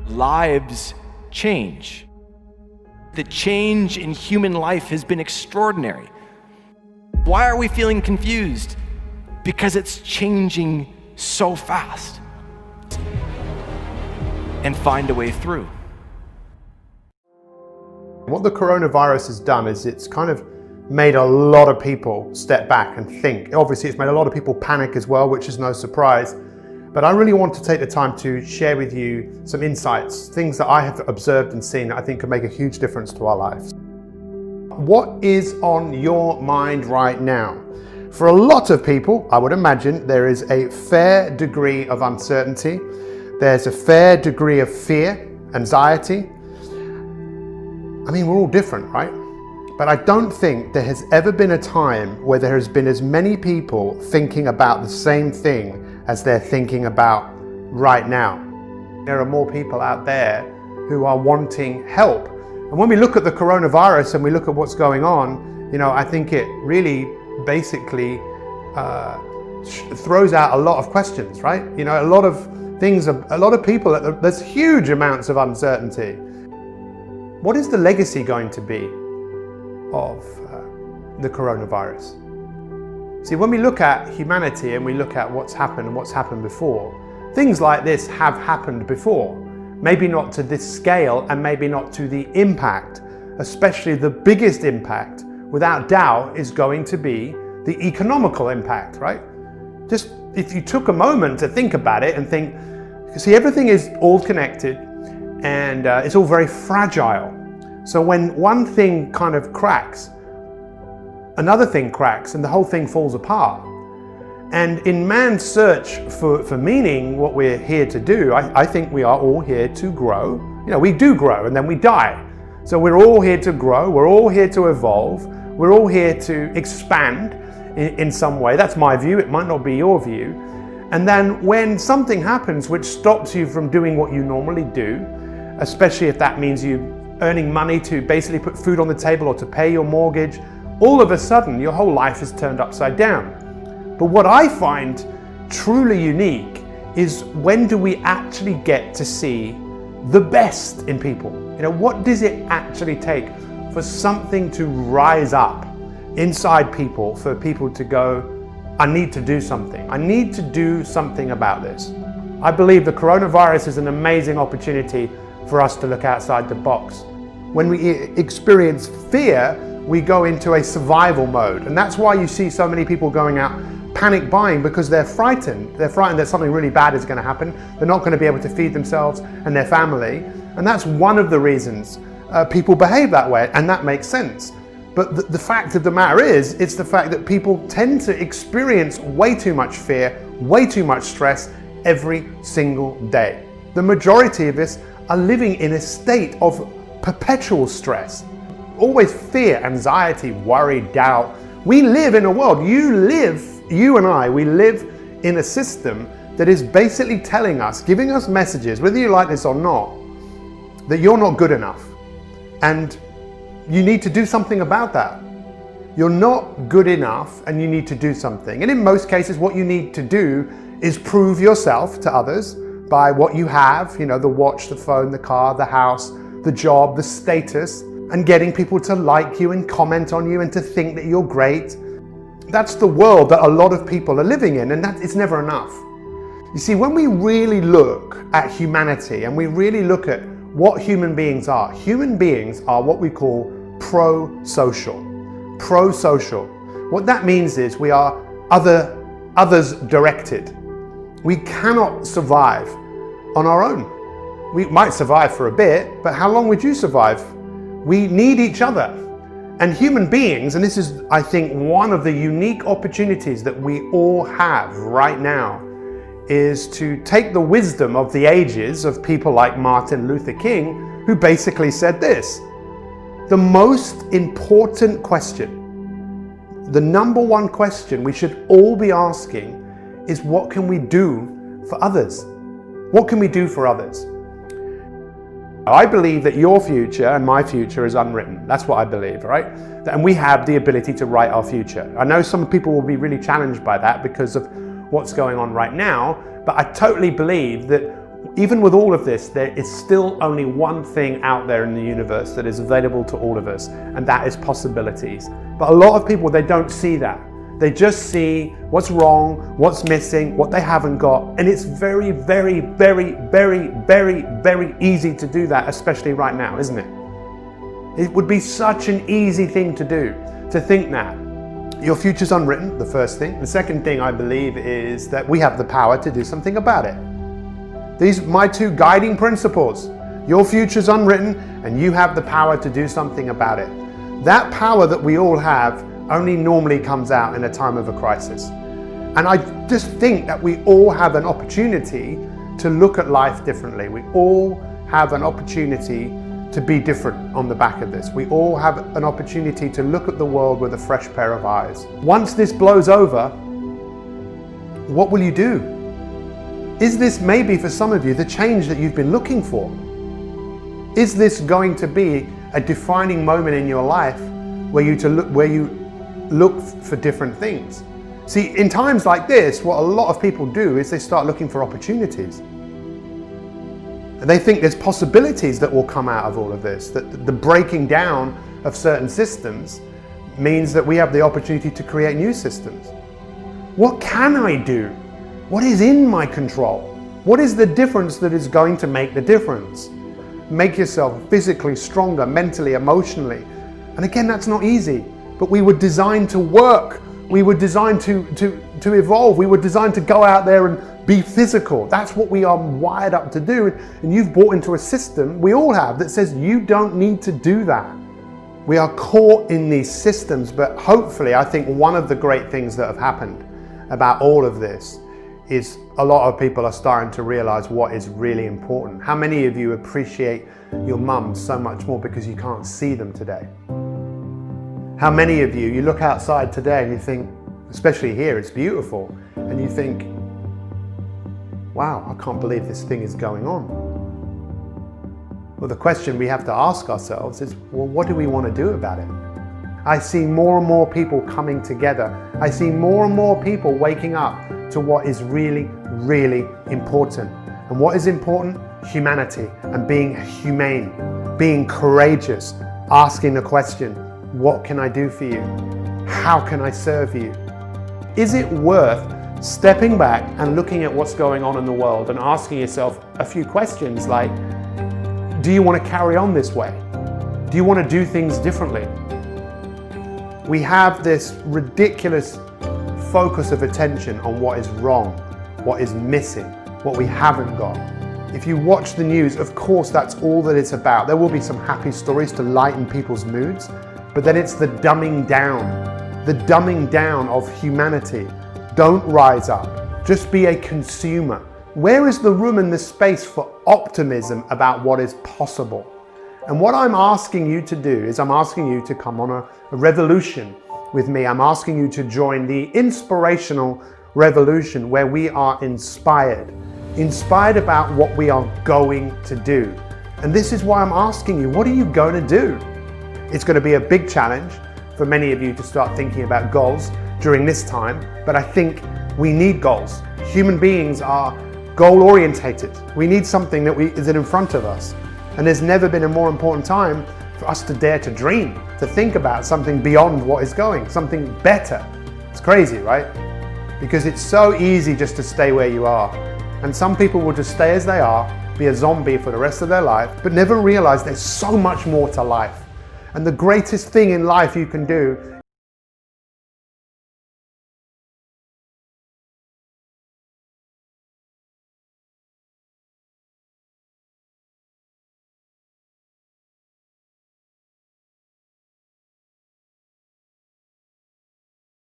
lives change. The change in human life has been extraordinary. Why are we feeling confused? Because it's changing so fast. And find a way through. What the coronavirus has done is it's kind of made a lot of people step back and think. Obviously, it's made a lot of people panic as well, which is no surprise. But I really want to take the time to share with you some insights, things that I have observed and seen that I think could make a huge difference to our lives. What is on your mind right now? For a lot of people, I would imagine there is a fair degree of uncertainty. There's a fair degree of fear, anxiety. I mean, we're all different, right? But I don't think there has ever been a time where there has been as many people thinking about the same thing as they're thinking about right now. There are more people out there who are wanting help. And when we look at the coronavirus and we look at what's going on, I think it really basically throws out a lot of questions, right? A lot of things, a lot of people, there's huge amounts of uncertainty. What is the legacy going to be of the coronavirus? See, when we look at humanity and we look at what's happened and what's happened before, things like this have happened before. Maybe not to this scale and maybe not to the impact, especially the biggest impact, without doubt, is going to be the economical impact, right? Just if you took a moment to think about it and think, see, everything is all connected and it's all very fragile. So when one thing kind of cracks, another thing cracks and the whole thing falls apart. And in man's search for meaning, what we're here to do, I think we are all here to grow. We do grow and then we die. So we're all here to grow, we're all here to evolve, we're all here to expand in some way. That's my view, it might not be your view. And then when something happens which stops you from doing what you normally do, especially if that means you earning money to basically put food on the table or to pay your mortgage, all of a sudden your whole life is turned upside down. But what I find truly unique is when do we actually get to see the best in people? What does it actually take for something to rise up inside people, for people to go, I need to do something. I need to do something about this. I believe the coronavirus is an amazing opportunity for us to look outside the box. When we experience fear, we go into a survival mode. And that's why you see so many people going out panic buying, because they're frightened. They're frightened that something really bad is going to happen. They're not going to be able to feed themselves and their family. And that's one of the reasons people behave that way. And that makes sense. But the fact of the matter is, it's the fact that people tend to experience way too much fear, way too much stress every single day. The majority of us are living in a state of perpetual stress. Always fear, anxiety, worry, doubt. We live in a world, you and I, we live in a system that is basically telling us, giving us messages, whether you like this or not, that you're not good enough. And you need to do something about that. You're not good enough and you need to do something. And in most cases, what you need to do is prove yourself to others by what you have, the watch, the phone, the car, the house, the job, the status, and getting people to like you and comment on you and to think that you're great. That's the world that a lot of people are living in, and it's never enough. You see, when we really look at humanity and we really look at what human beings are what we call pro-social. Pro-social. What that means is we are others directed. We cannot survive on our own. We might survive for a bit, but how long would you survive? We need each other. And human beings, and this is, I think, one of the unique opportunities that we all have right now, is to take the wisdom of the ages of people like Martin Luther King, who basically said this: the most important question, the number one question we should all be asking is, what can we do for others? What can we do for others? I believe that your future and my future is unwritten. That's what I believe, right? And we have the ability to write our future. I know some people will be really challenged by that because of what's going on right now, but I totally believe that Even with all of this, there is still only one thing out there in the universe that is available to all of us, and that is possibilities. But a lot of people, they don't see that. They just see what's wrong, what's missing, what they haven't got. And it's very, very, very, very, very, very easy to do that, especially right now, isn't it? It would be such an easy thing to do, to think that. Your future's unwritten, the first thing. The second thing I believe is that we have the power to do something about it. These are my two guiding principles. Your future's unwritten and you have the power to do something about it. That power that we all have only normally comes out in a time of a crisis. And I just think that we all have an opportunity to look at life differently. We all have an opportunity to be different on the back of this. We all have an opportunity to look at the world with a fresh pair of eyes. Once this blows over, what will you do? Is this maybe for some of you the change that you've been looking for? Is this going to be a defining moment in your life where you look for different things? See, in times like this, what a lot of people do is they start looking for opportunities. And they think there's possibilities that will come out of all of this, that the breaking down of certain systems means that we have the opportunity to create new systems. What can I do? What is in my control? What is the difference that is going to make the difference? Make yourself physically stronger, mentally, emotionally. And again, that's not easy, but we were designed to work. We were designed to evolve. We were designed to go out there and be physical. That's what we are wired up to do. And you've bought into a system, we all have, that says you don't need to do that. We are caught in these systems, but hopefully I think one of the great things that have happened about all of this is a lot of people are starting to realize what is really important. How many of you appreciate your mum so much more because you can't see them today? How many of you look outside today and you think, especially here, it's beautiful, and you think, wow, I can't believe this thing is going on. Well, the question we have to ask ourselves is, well, what do we want to do about it? I see more and more people coming together. I see more and more people waking up to what is really, really important. And what is important? Humanity and being humane, being courageous, asking the question, what can I do for you? How can I serve you? Is it worth stepping back and looking at what's going on in the world and asking yourself a few questions like, do you want to carry on this way? Do you want to do things differently? We have this ridiculous focus of attention on what is wrong, what is missing, what we haven't got. If you watch the news, of course, that's all that it's about. There will be some happy stories to lighten people's moods, but then it's the dumbing down of humanity. Don't rise up. Just be a consumer. Where is the room and the space for optimism about what is possible? And what I'm asking you to do is I'm asking you to come on a revolution with me. I'm asking you to join the inspirational revolution where we are inspired about what we are going to do. And this is why I'm asking you, what are you going to do? It's going to be a big challenge for many of you to start thinking about goals during this time, but I think we need goals. Human beings are goal orientated. We need something that is in front of us. And there's never been a more important time for us to dare to dream, to think about something beyond what is going, something better. It's crazy, right? Because it's so easy just to stay where you are. And some people will just stay as they are, be a zombie for the rest of their life, but never realize there's so much more to life. And the greatest thing in life you can do